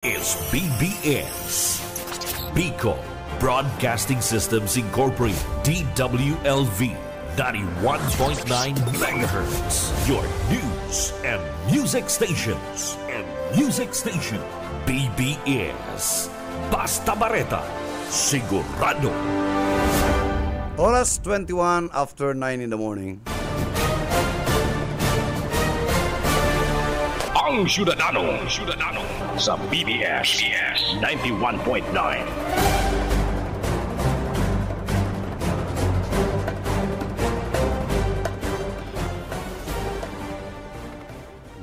is BBS, Pico Broadcasting Systems Incorporated, DWLV, 91.9 megahertz. Your news and music stations. BBS, Basta Bareta, sigurado. Oras 21 after 9 in the morning. Ang Syudadano sa BBS 91.9.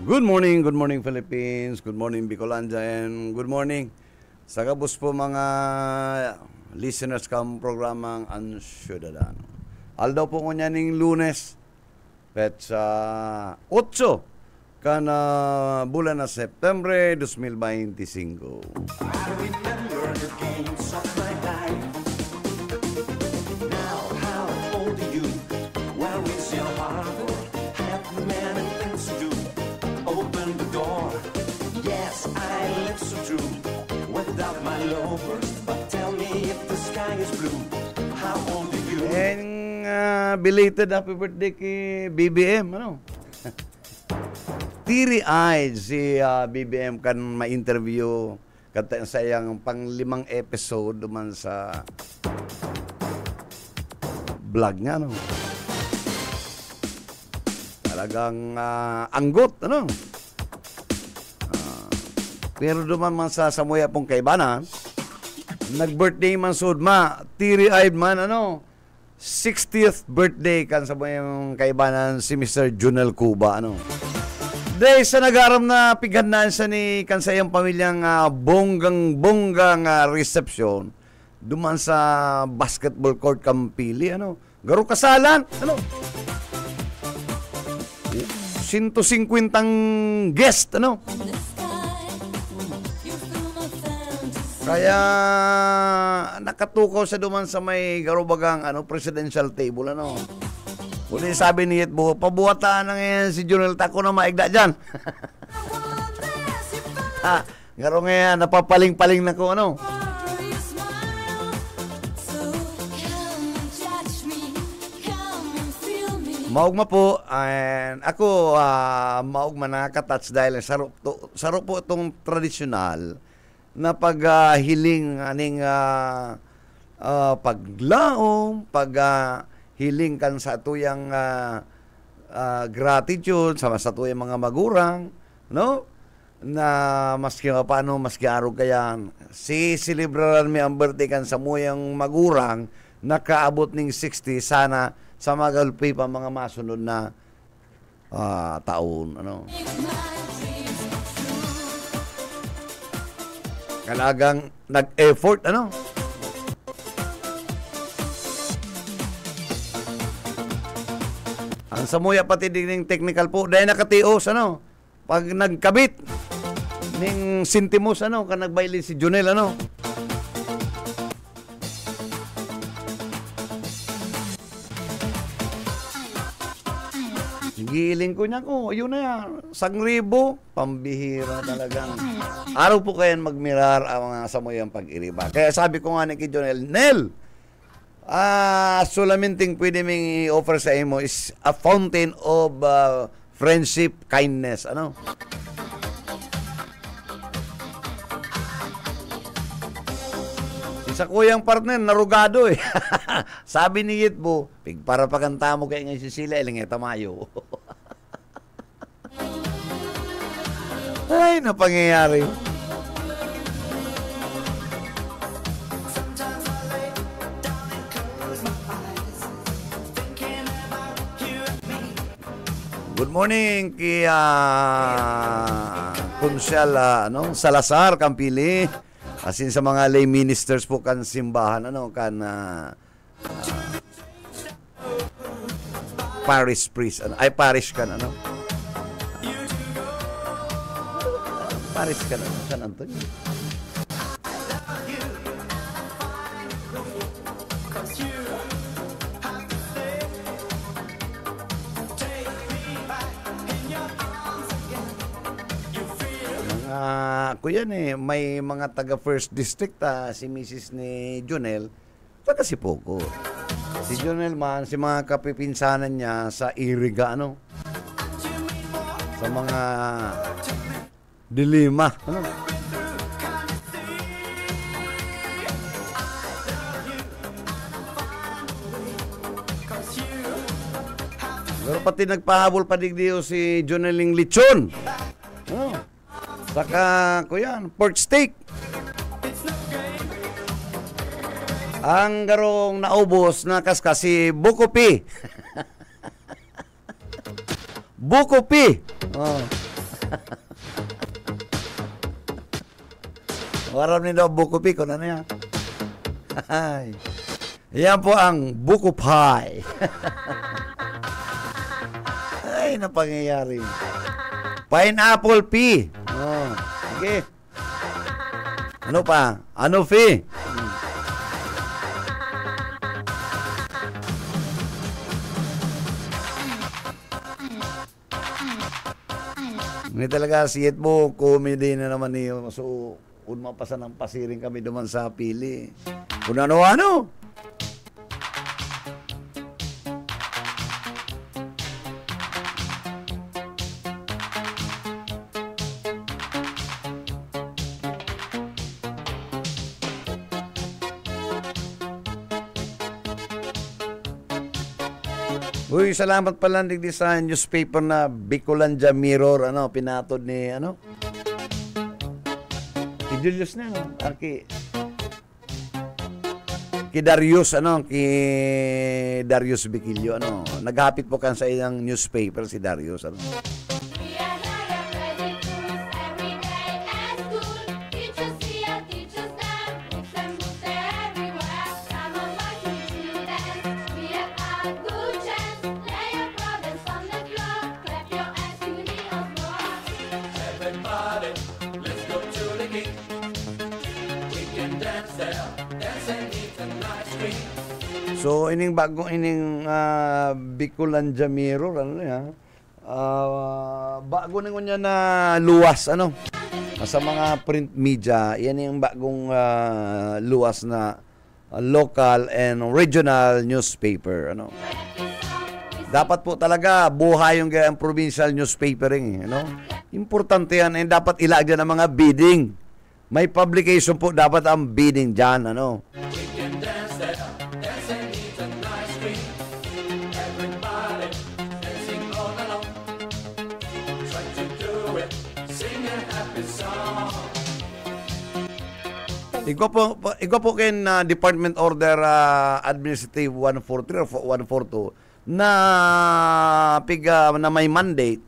Good morning Philippines, good morning Bicolanja, and good morning sa kabus po mga listeners kam programang Ang Syudadano. Aldaw po ko niya ning Lunes, petsa 8 kana bulan na Septembre 2025. I remember the games of my life. Now, how old are you? Where is your heart? Have many things to do. Open the door. Yes, I live so true. Without my lovers, but tell me if the sky is blue. How old are you? And belated happy birthday kay BBM, ano? Teary-eyed si BBM kan ma-interview kata sayang pang-5 episode duman sa vlog niya, no? Talagang anggot, ano? Pero duman man sa samuya pong kaibanan, nag-birthday man sudma, teary-eyed man, ano? 60th birthday kan sa yung kaibanan si Mr. Junel Cuba, ano? Dahil sa nagaram na pighandaan sa ni kansayang pamilyang bonggang reception duman sa basketball court Kampili, ano? Garo kasalan, ano? 150 guest, ano? Kaya nakatukaw sa duman sa may garubagang presidential table, ano? Uli sabi ni Yetbo, pabuhataan na ngayon si Junel Taco na maigda dyan. Garo ngayon, napapaling-paling na ko, ano? Maugma po, and ako, maugma nakatouch dahil saro po itong tradisyonal na paghiling aning paglaom, hiling kan sa tuyang gratitude sa tuyang mga magurang, no? Na maski paano maski araw kayan si celebraran mi ang birthday kan sa muyang magurang nakaabot ning 60 sana sa magalpi pa mga masunod na taon, ano? Kalagang nag-effort, ano? Ang samuya pati din technical po dahil nakatios, ano? Pag nagkabit ning sintimos, ano? Kan nagbaili si Junel, ano? Giling ko niya ko, yun na yan, 1,000, pambihira talagang. Araw po kayan magmirar ang mga samuyang pag-iriba. Kaya sabi ko nga ni kay Junel, Nel, sulaminting pwede ming i-offer sa imo is a fountain of friendship, kindness, ano? Sa kuyang partner, narugado eh. Sabi ni Yitbo, para pagkanta mo kaya ngayon si Sila, ilingeta mayo. Ay, napangyayari. Good morning kay Kunsyal Salazar Kampili. Asin sa mga lay ministers po kan simbahan, ano, kan parish priest, ano, ay parish kan, ano, parish kan, ano, San Antonio. ko yan may mga taga First District, si Mrs. ni Jonel, taga Sipoko. Si Jonel man, si mga kapipinsanan niya sa Iriga, sa mga dilima, Pero pati nagpahabol pa digdiyo si Joneling Lichon. Saka, kuyan, pork steak. Ang garong naubos na kaskas si Bukopi. Bukopi. Waram nito Bukopi ko na yan. Yan po ang Bukopie. Ay, napangyayari. Pineapple pea. Okay. Ano pa? Ano fee? Hindi talaga siyet mo, comedy na naman niyo. So, kung mapasan ng pasiring kami duman sa pili. Kung ano-ano. Uy, salamat pala digdi sa newspaper na Bicolandia Mirror, pinatod ni, si Julius na, ki Darius, ki Darius Biquillo, naghapit po kan sa ilang newspaper si Darius, So, ining Bicolandia Mirror, bago na niya na luwas, sa mga print media, yan yung bagong luwas na local and regional newspaper, Dapat po talaga buhay yung provincial newspapering, Importante yan, dapat ilagyan ng mga bidding. May publication po dapat ang bidding dyan, Ikaw po kin Department Order Administrative 143 or 142 na may mandate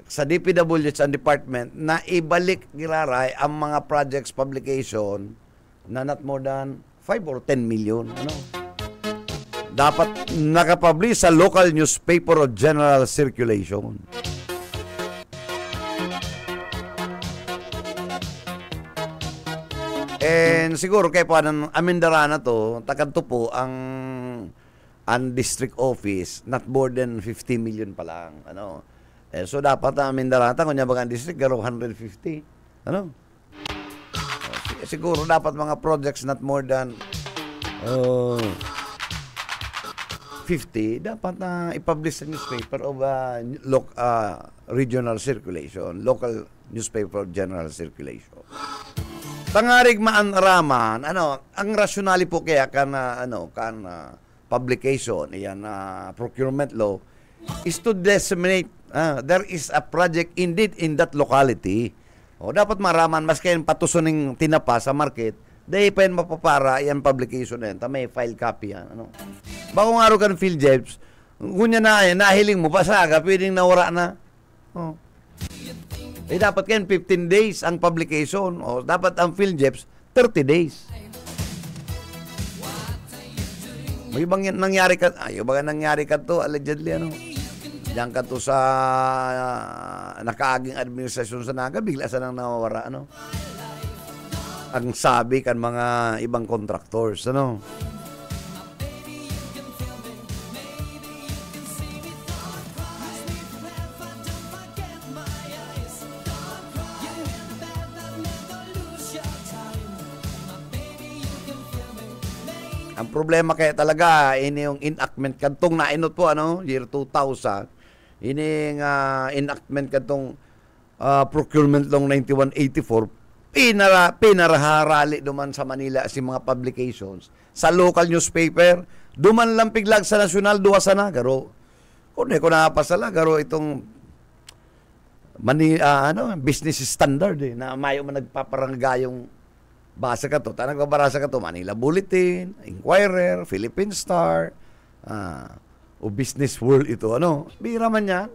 sa DPWH and department na ibalik giraray ang mga projects publication na not more than 5 or 10 million. Dapat nakapublish sa local newspaper of general circulation. And siguro kaya po ng Amindarana to, takanto po ang district office, not more than 50 million pa lang. So dapat ang Amindarana, kung niya bagang district, garo 150. Siguro dapat mga projects not more than 50, dapat na i-publish sa newspaper of regional circulation, local newspaper of general circulation. Tangarig maanraman, ang rationale po kaya kan publication, procurement law, is to disseminate, there is a project indeed in that locality. Dapat maraman, mas kayo patusuning tinapa sa market, dahil pa yan mapapara, yan publication na yan, may file copy yan. Bakong araw kan Phil Jeps, kunya na yan, nahiling mo, pasaga, pwedeng nawara na. Dapat yan 15 days ang publication. Dapat ang PhilJeps 30 days. May bang nangyari ka? Nangyari ka to, allegedly, diyan ka to sa nakaaging administrasyon sa Naga, bigla sa nang nawawara, Ang sabi kan mga ibang contractors, Ang problema kaya talaga, ini yung enactment kantong nainot po, year 2000, ini enactment kantong procurement long 9184, pinaraharali duman sa Manila si mga publications. Sa local newspaper, duman lang piglag sa nasyonal, duwa sana, garo. Kung ko napasala, garo itong business standard na mayo man nagpaparanggayong basa ka to, tanang kabarasa ka to, Manila Bulletin, Inquirer, Philippine Star, o Business World ito, bira man yan.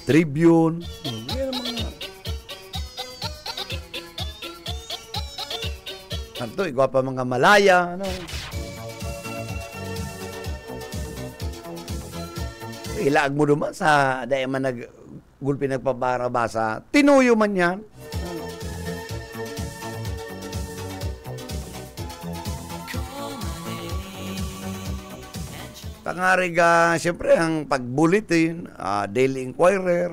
Tribune, ito, igwa pa mga Malaya, ilaag mo duman sa dahil man gulpi nagpabara-basa, tinuyo man yan. Tangariga, siyempre, ang pag-bulletin, Daily Inquirer,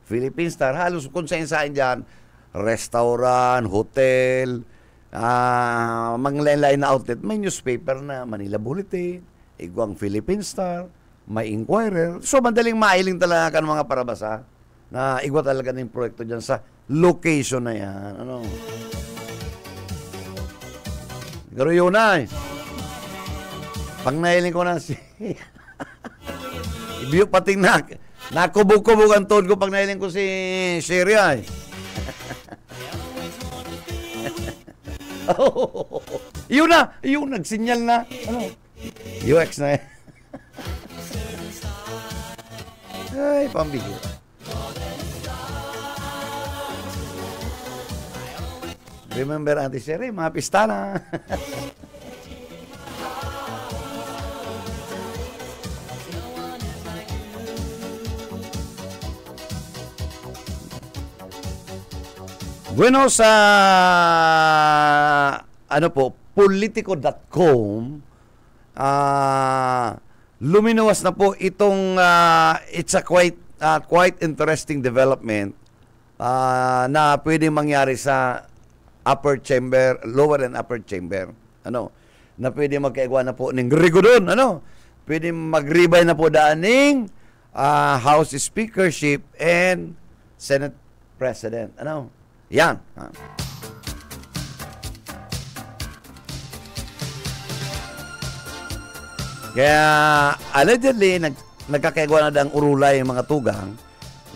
Philippine Star, halos kung saan dyan, restaurant, hotel, mga lain-lain na outlet, may newspaper na Manila Bulletin, igwang Philippine Star, may Inquirer. So, madaling mailing talaga kan mga parabasa na igwa talaga ng proyekto dyan sa location na yan. Pero yun na pag nailing ko na si ibiyo pating nakubog-kubog ang toon ko pag nailing ko si Syria yun nagsinyal na UX na ay pambihira. Remember Auntie Sherry, mga pista na. Bueno, sa politico.com, luminuwas na po itong it's a quite interesting development na pwedeng mangyari sa upper chamber, lower and upper chamber. Na pwede magkaigwa na po ng rigodon, pwede magribay na po daaning House Speakership and Senate President. Yan. Kaya allegedly nagkakaigwa na ang urulay yung mga tugang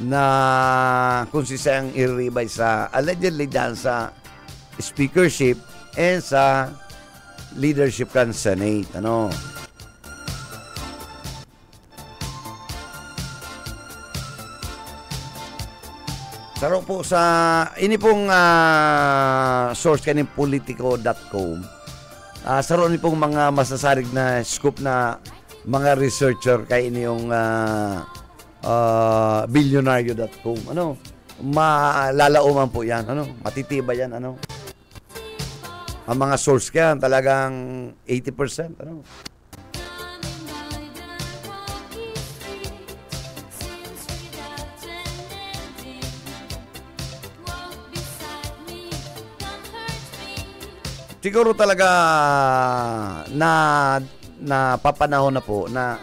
na kung sisayang iribay sa allegedly dyan sa speakership and sa leadership kan Senate. Saro po sa ini pong source kaning politico.com. Saro ni pong mga masasarig na scoop na mga researcher kay ini yung billionario.com. Malalauman po yan. Matitibay yan. Ang mga source kaya talagang 80%. Siguro talaga na papanahon na po na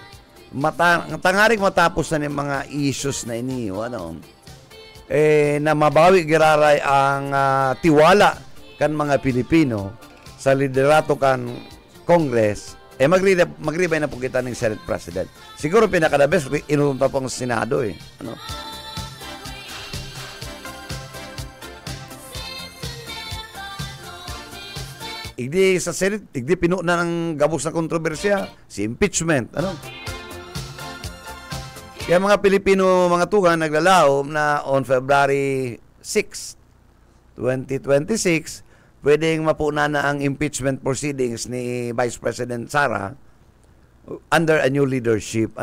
tangaring matapos na ng mga issues na iniyo, na mabawi giraray ang tiwala kan mga Pilipino sa liderato kan Congress, magribay na po kita ng Senate President. Siguro pinaka-the-best, inunta po ang Senado Igdi sa Senate, igdi pinuno na ng gabos na kontrobersya, si impeachment, Kaya mga Pilipino, mga tugan, naglalaom na on February 6, 2026, pwedeng mapuna na ang impeachment proceedings ni Vice President Sara under a new leadership.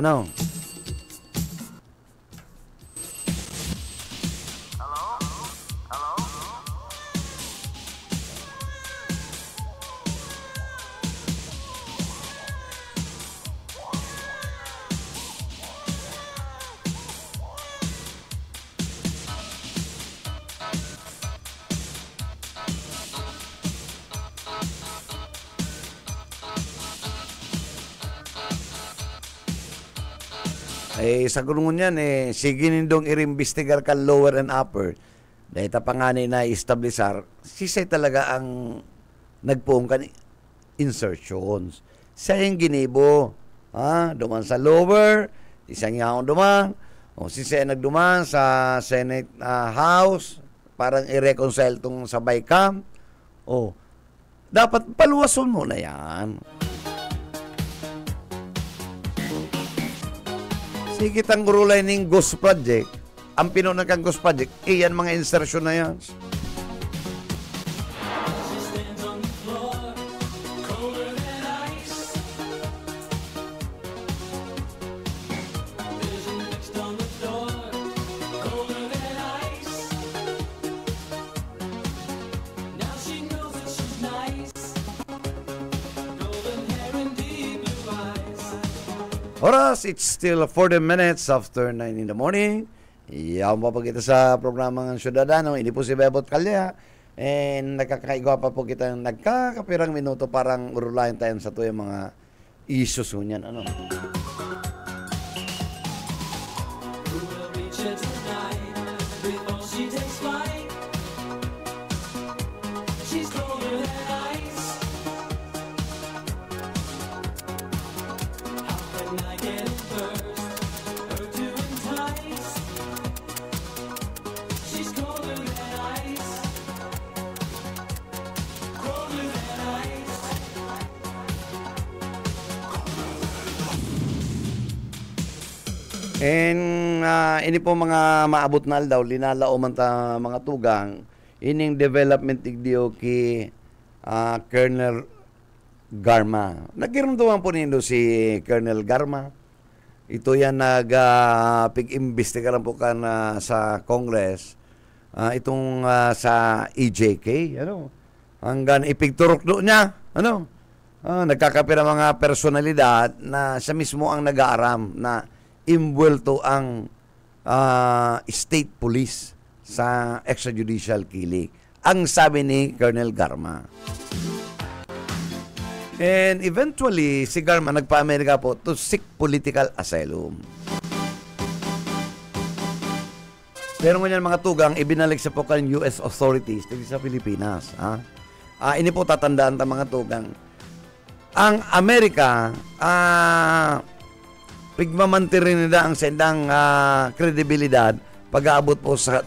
Sa gulungan yan, sige nindong irimbestigar kan lower and upper. Dahil tapangani na establisar, sisay talaga ang nagpuong kan insertions. Siya yung ginibo. Duman sa lower, isang yaon duman, o sisay nagduman sa Senate House, parang i-reconcile tong sa BICAM. Dapat paluwason mo na yan. Sige tang gurulay ning Ghost Project, ang pinuna kang Ghost Project, iyan mga insertion na yan. Oras, it's still 40 minutes after 9 in the morning. Iyan pa po kita sa programang Syudadano. Ini po si Bebot Calya. And nakakaigwa pa po kita nagkakapirang minuto parang urulayan tayo sa tuyong mga issues niyan. Ano? And ini po mga maabot na daw linalao man ta mga tugang ining development igdiyo ki Colonel Garma. Nagkiramdaman po nindo si Colonel Garma. Ito yan pig-imbestiga lang po kan sa Congress. Itong sa EJK, ano? Hanggang ipigturok do niya, ano? Nagkakapira mga personalidad na siya mismo ang nag-aaram na imbuelto ang state police sa extrajudicial killing. Ang sabi ni Colonel Garma. And eventually, si Garma nagpa-Amerika po to seek political asylum. Pero ngayon mga tugang, ibinalik sa po kan US authorities dito sa Pilipinas. Ini po tatandaan ta mga tugang. Ang Amerika, pigmamantirin nila ang sendang kredibilidad pag-aabot po sa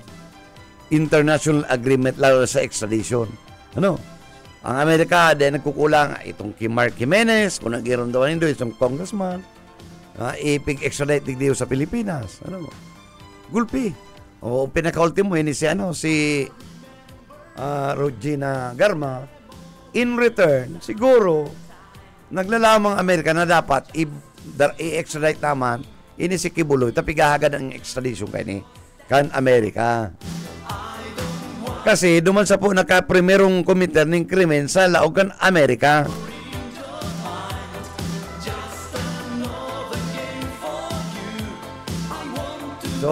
international agreement lalo sa extradition. Ano? Ang Amerika din nagkukulang itong kay Mark Jimenez, kung nag-irondawan nito itong congressman, ipig-extradite dito sa Pilipinas. Ano? Gulpi. O pinaka-ultimo yun si Regina Garma. In return, siguro naglalamang Amerika na dapat i-extradite naman ini si Kibuloy tapigahagad ang extradition kay kan Amerika. Kasi duman sa po naka-primerong committer ng krimen sa laog kan Amerika. So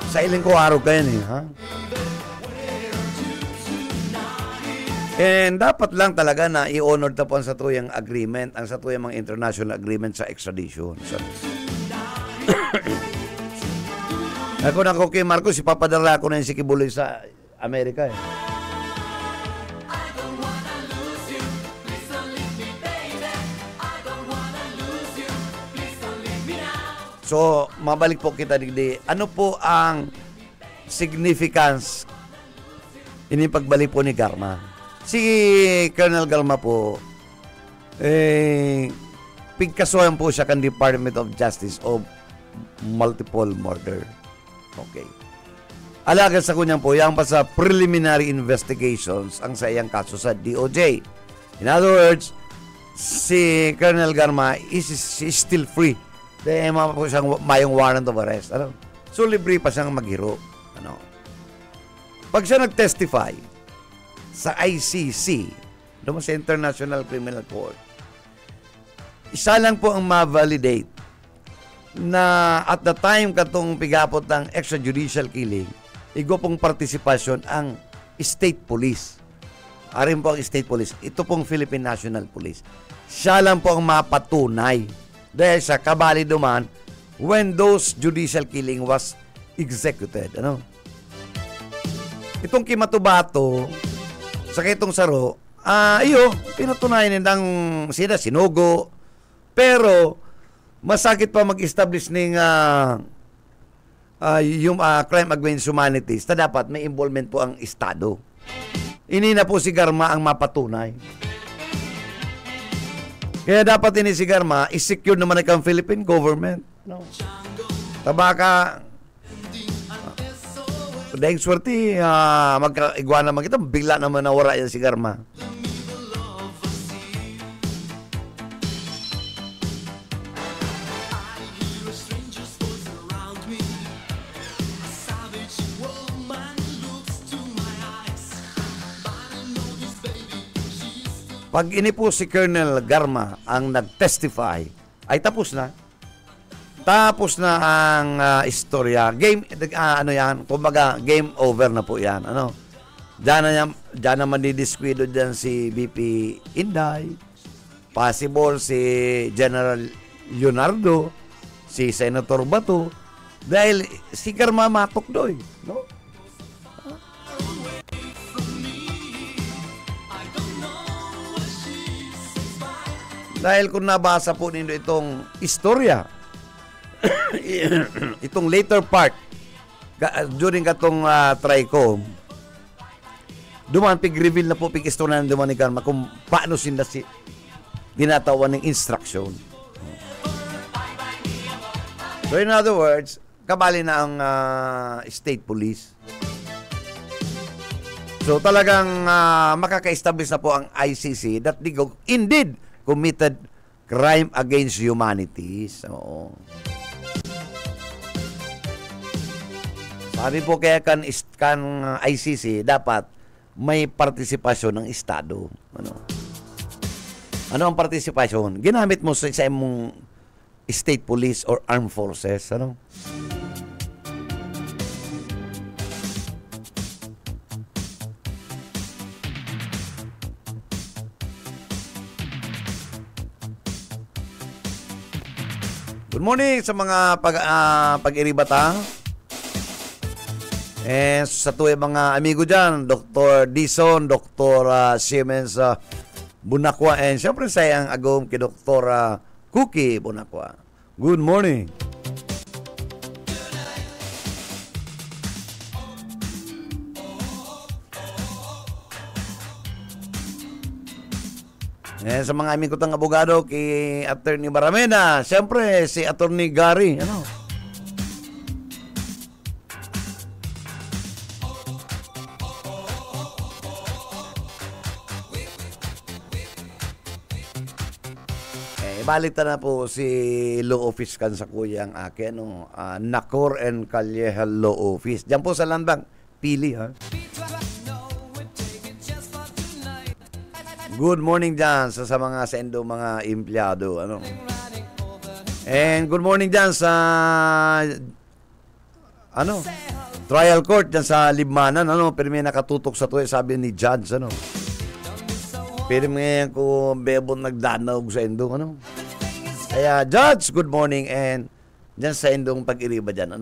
sa ilang ko araw kayo ha? And dapat lang talaga na i-honor tapon sa tuyang agreement, ang sa tuyang mga international agreement sa extradition. So, ako na ko kay Marcos, ipapadala ko na yung si Kibuloy sa Amerika eh. So, mabalik po kita digdi. Ano po ang significance ini pagbalik po ni Garma? Si Colonel Garma po, pigkasuhan po siya kan Department of Justice of multiple murder. Okay. Alaga sa kunyang po, yang pa sa preliminary investigations ang sa iyang kaso sa DOJ. In other words, si Colonel Garma is still free. Dahil po siyang mayong warrant of arrest. Ano? So, libre pa siyang maghiro. Ano? Pag siya nag-testify sa ICC, doon sa International Criminal Court, isa lang po ang ma-validate na at the time katong pigapot ng extrajudicial killing, igo pong partisipasyon ang state police. Arin po ang state police. Ito pong Philippine National Police. Siya lang po ang mapatunay. Dahil sa kabali duman, when those judicial killing was executed. Ano? Itong Kimatubato, sa itong Saro, pinatunayan nilang sila sinugo. Pero, masakit pa mag-establish ng yung crime against humanity na dapat may involvement po ang Estado. Ini na po si Garma ang mapatunay. Kaya dapat ini si Garma is-secure naman ang Philippine government. No. Tabaka dahil swerte magkaigwa naman kita, bigla naman nawara yan si Garma. Pag ini po si Colonel Garma ang nag-testify, ay tapos na. Tapos na ang istorya. Game, yan, kumbaga, game over na po yan. Ano? Diyan naman didiskwido dyan si BP Inday, possible si General Leonardo, si Senator Bato, dahil si Garma matok doy. No? Dahil kung nabasa po ninyo itong istorya, itong later part, during katong TRICOM, duman pig-reveal na po pig-istorya na duman ni Garma kung paano sila dinatawan ng instruction. So in other words, kabali na ang state police. So talagang makaka-establish na po ang ICC that they indeed committed crime against humanity. Oo. Sabi po kaya kan ICC, dapat may partisipasyon ng Estado. Ano ang partisipasyon? Ginamit mo sa imong state police or armed forces. Ano? Good morning sa mga pag-iribata. Sa tuwing mga amigo dyan, Dr. Dison, Dr. Siemens Bunakwa, and syempre sayang agom kay Dr. Cookie Bunakwa. Good morning. Sa mga aming kutang abogado kay Attorney Baramena, siyempre si Attorney Gary, balita na po si Law Office kan sa kuya ang akin, Nacor and Calleja Law Office. Diyan po sa Landang, Pili, ha? Good morning dyan sa mga sendo mga empleyado. And good morning dyan sa trial court dyan sa Libmanan. Pero may nakatutok sa tuwi, sabi ni Judge. Pero may ko bebon nagdanaog sa endong. Kaya Judge, good morning. And dyan sa endong pag-iriba dyan.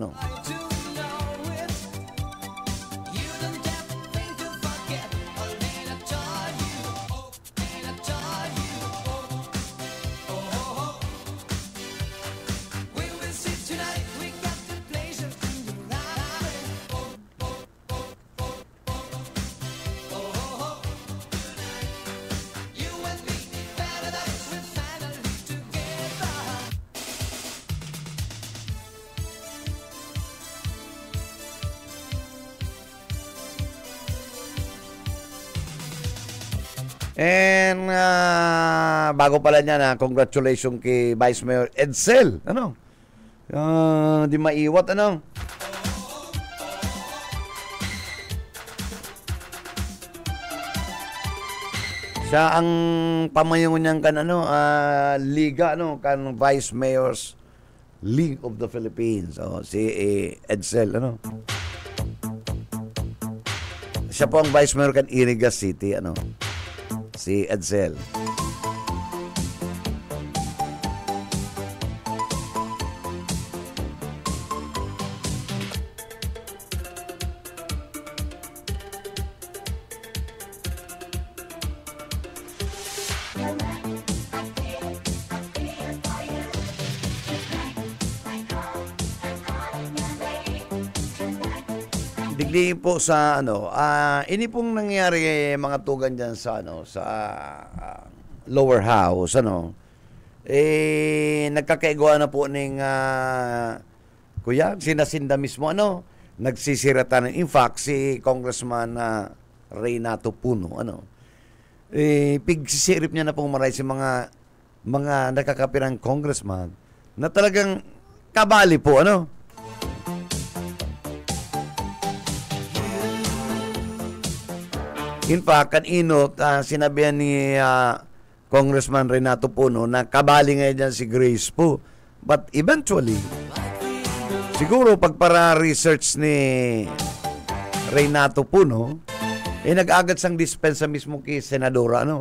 And bago pala niya congratulations kay Vice Mayor Edsel. Di maiwat, Siya ang pamayong niyang liga, kan Vice Mayor's League of the Philippines. Si Edsel, Siya po ang Vice Mayor kan Irigas City, si Edsel. Di po sa ini pong nangyari mga tugan diyan sa lower house nagkakaigwa na po ning kuya sinasinda mismo nagsisiratan. In fact si Congressman Renato Puno pigsisirip niya na pong maray si mga nakakapirang congressman na talagang kabali po In fact, kanino sinabihan ni Congressman Renato Puno na kabali ngayon dyan si Grace po. But eventually, siguro pagpara research ni Renato Puno, nag-agad sang dispensa mismo kay Senadora, na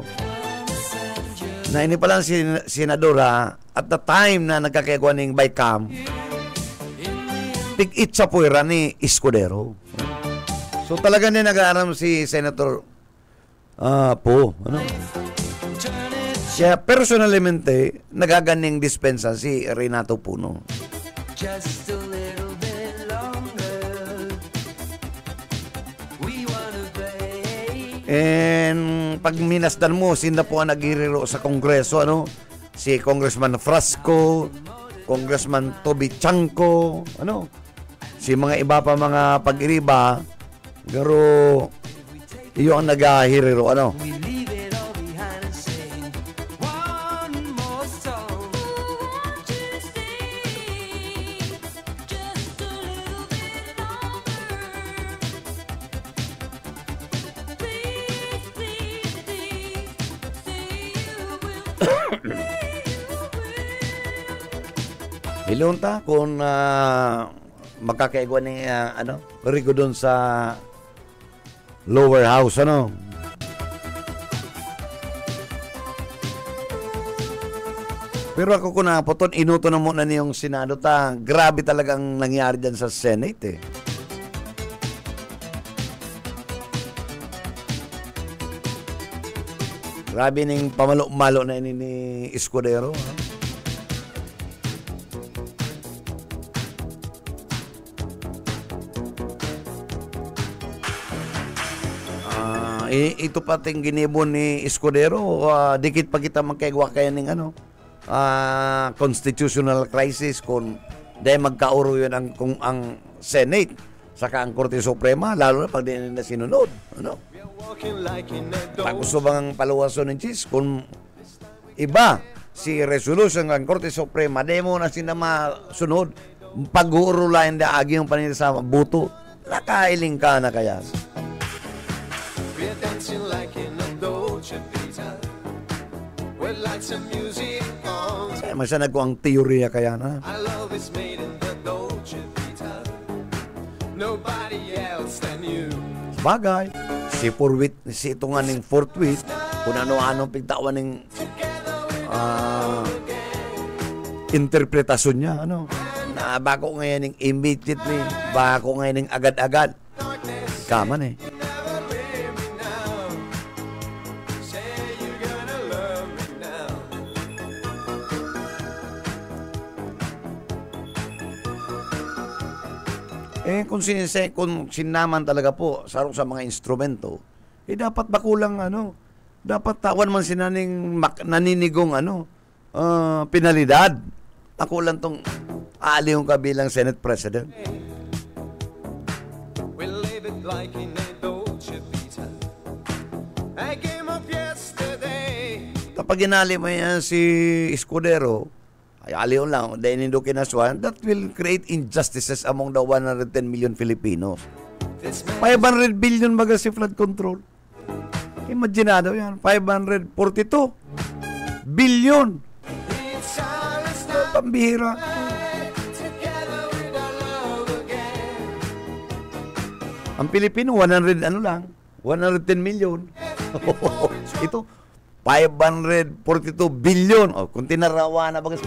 ini pa lang si Senadora, at the time na nagkakagawa ng bycam, tig-it sa puwera ni Escudero. So talaga din nag-aaram si Senator siya personalmente nagaganing dispensa si Renato Puno. Just a little bit longer. We wanna play. And pag minasdan mo, sino po ang naghihiriro sa Kongreso, si Congressman Frasco, Congressman Toby Chanco, si mga iba pa mga pag-iriba, pero iyo ang naghihiriro, We leave it all behind and sing one more song. Won't you stay just a little bit longer? Please, please, please, say you will. Ilunta kung magkakaigwa ni Rico doon sa lower house, Pero ako kung napoton, inuto na muna niyong Senado grabe talagang nangyari dyan sa Senate Grabe ning pamalo-malo na ini ni Escudero. Ito pating ginibon ni Escudero, dikit pa kita magkaigwa kaya ng constitutional crisis kung dahil magkauro yun ang Senate saka ang Korte Suprema, lalo na pag di na sinunod. Gusto bang paluwason ng chis kung iba si resolution ng Korte Suprema, di mo na sila masunod, pag-uurulayan da agi yung panila sa buto, nakailing ka na kaya. We're dancing like in a Dolce Vita with lights and music on. Masanag ko ang teorya kaya na. Our love is made in the Dolce Vita. Nobody else than you. Bagay, si ito nga ng fourth wit, kung ano-ano pigtawan ng interpretasyon niya, na bako ngayon ng immediately, bako ngayon ng agad-agad. Kaman kung sinaman talaga po sa mga instrumento, dapat bakulang dapat tawan man sinaning naninigong penalidad. Ako lang tong aaliw ka bilang Senate President. We'll live it like in a Dolce Vita. I came up yesterday. Kapag ginali mo yan si Escudero, ay aliw lang, dahil nindo kinaswan, that will create injustices among the 110 million Filipinos. 500 billion baga si flood control. Imaginado yan, 542 billion. Pambihira. Ang Pilipino, 110 million. Ito, 542 billion. Kung tinarawa na baga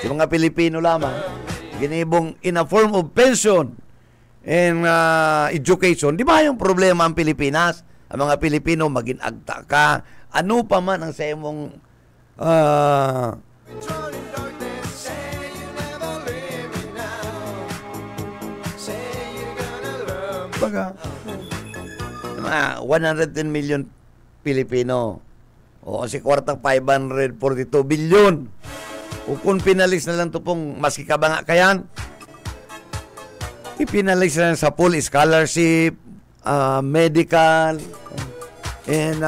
yung mga Pilipino lamang, ginibong in a form of pension and education. Di ba yung problema ang Pilipinas? Ang mga Pilipino, maging agta ka. Ano pa man ang sa imong kumbaga. Mga 110 million Pilipino. O si kwartang 542 billion. O kung pinalis na lang to pong maski ka ba nga kayan, ipinalis na lang sa full scholarship, medical, and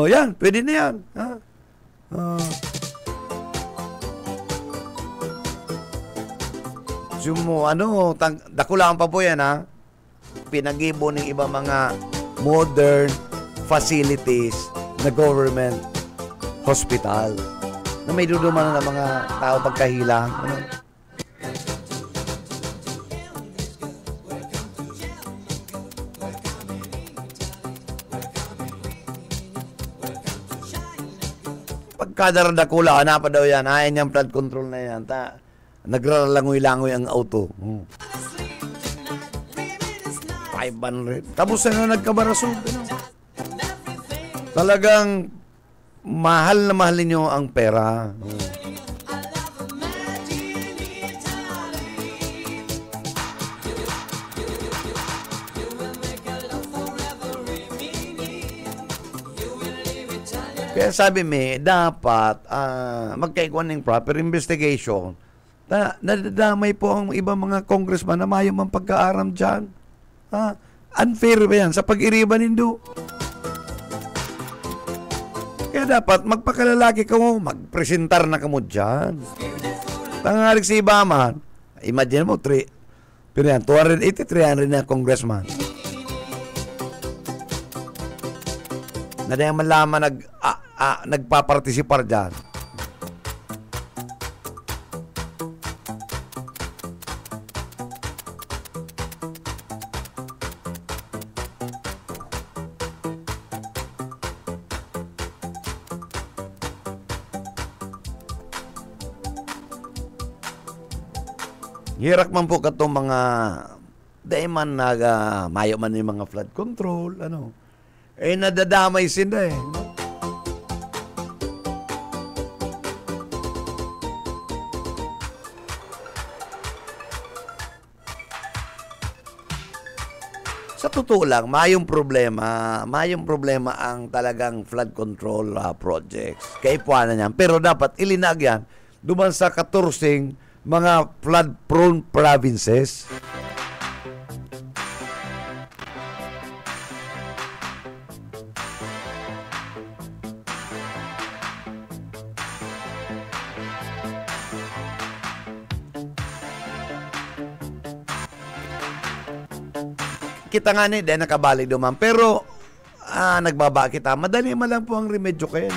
yan, pwede na yan. Dakulaan pa po yan, ha? Pinag-ibo ng iba mga modern facilities na government hospital na may duduman ng mga tao pagkahilang. Pagkadarandakula, pa daw yan. Ayan yung flood control na yan. Nagralangoy-langoy ang auto. 500. Tapos na nagkabarasog. Talagang mahal na mahal ninyo ang pera. Kaya sabi dapat magkaikuan ng proper investigation. Nadadamay po ang ibang mga congressman na mayo mang pagkaaram dyan. Unfair ba yan sa pag-iriban nindo? Kaya dapat magpakalalaki ka mo, magpresentar na ka mo dyan. Tangarik si Ibaman, imagine mo, 280, 300 na congressman. Na diyan malaman nagpapartisipar dyan. Hirak man po katong mga daiman mayo man yung mga flood control, nadadamay sila eh. Sa totoo lang, mayong problema ang talagang flood control projects. Kaipuanan niyan. Pero dapat ilinag yan duman sa 14 mga flood-prone provinces. Kita nga dahil nakabalik duman. Pero, nagbaba kita. Madali man lang po ang remedyo kaya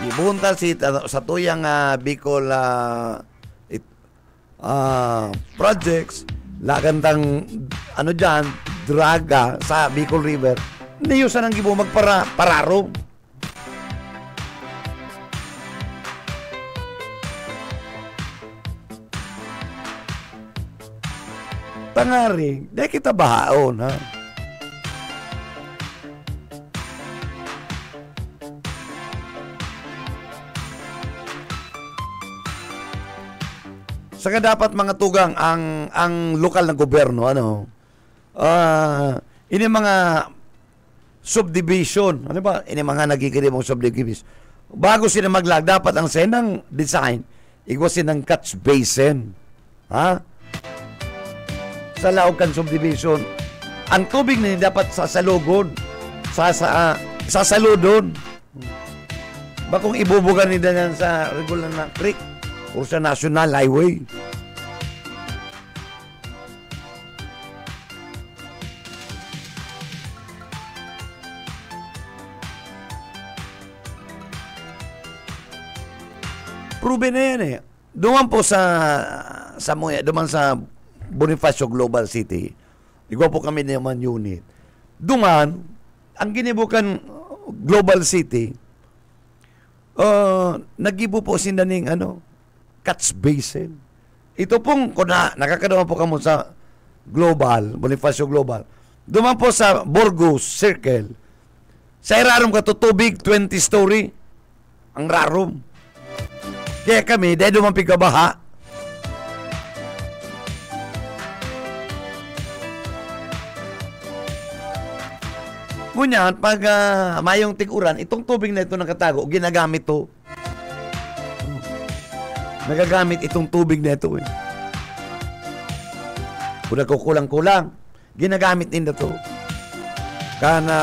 ibunta sa tuyang Bicol projects, lagantang dyan, draga sa Bicol River, niyusan ang gibo magpararo. Tangari, di kita bahaon, ha? Saka dapat mga tugang ang lokal na gobyerno ini mga subdivision, ini mga nagigirimong subdivision. Bago sila maglag, dapat ang senang design igwasin ng catch basin. Sa laog kan subdivision, ang tubig na dapat sasalugon, sasaludon. Bakong ibubugan nila yan sa regular na creek o sa national highway. Proven na yan eh. Duman po sa Bonifacio Global City. Igwa po kami naman unit. Duman, ang ginibukan Global City, nagibo po sindaning catch basin. Ito pong, kung nakakadaman po kamo sa Global, Bonifacio Global, duman po sa Burgos Circle, sa irarom ka to tubig, 20 story, ang rarom. Kaya kami, dahil duman pigabaha, Ngunyan, pag mayong tiguran, itong tubig na ito nakatago, ginagamit to. Nagagamit itong tubig na ito eh. Kung nagkukulang-kulang, ginagamit din na to. Kana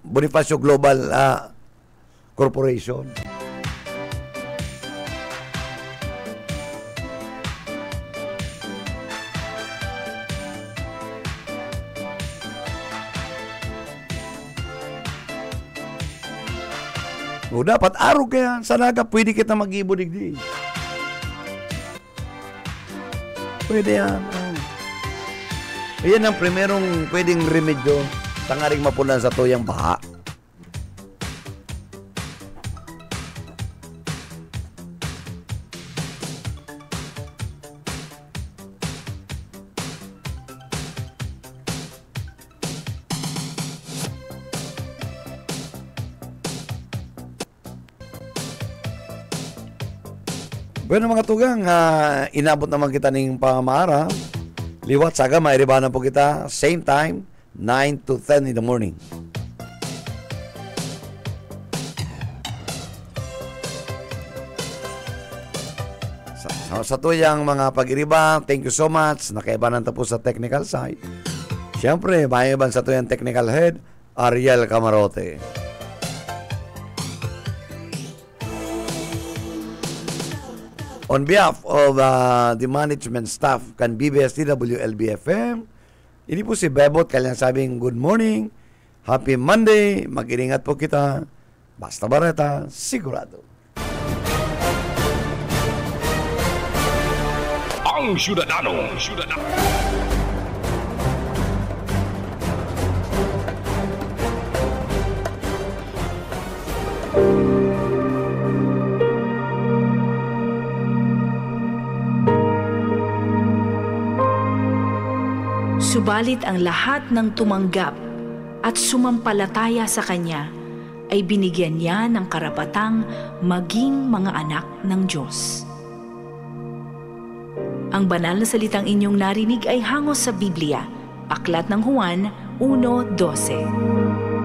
Bonifacio Global Corporation. O dapat araw kaya sa naga pwede kita mag-ibo digdi. Pwede yan. Iyan ang primerong pwedeng remedyo tangaring mapunan sa tuyang baha. Bueno mga tugang, inabot naman kita ng pamara. Liwat saga, mairibanan po kita. Same time, 9 to 10 in the morning. Sa tuyang mga pag-iriba, thank you so much. Nakaibanan tapos sa technical side. Siyempre, mayaban sa tuyang technical head, Ariel Camarote. On behalf of the management staff kan BBS TWLB-FM, ini po si Bebot, kailangan sabing good morning, happy Monday, mag-iringat po kita, basta bareta, sigurado. Ang Syudadano. Subalit ang lahat ng tumanggap at sumampalataya sa Kanya ay binigyan niya ng karapatang maging mga anak ng Diyos. Ang banal na salitang inyong narinig ay hangos sa Biblia, Aklat ng Juan 1:12.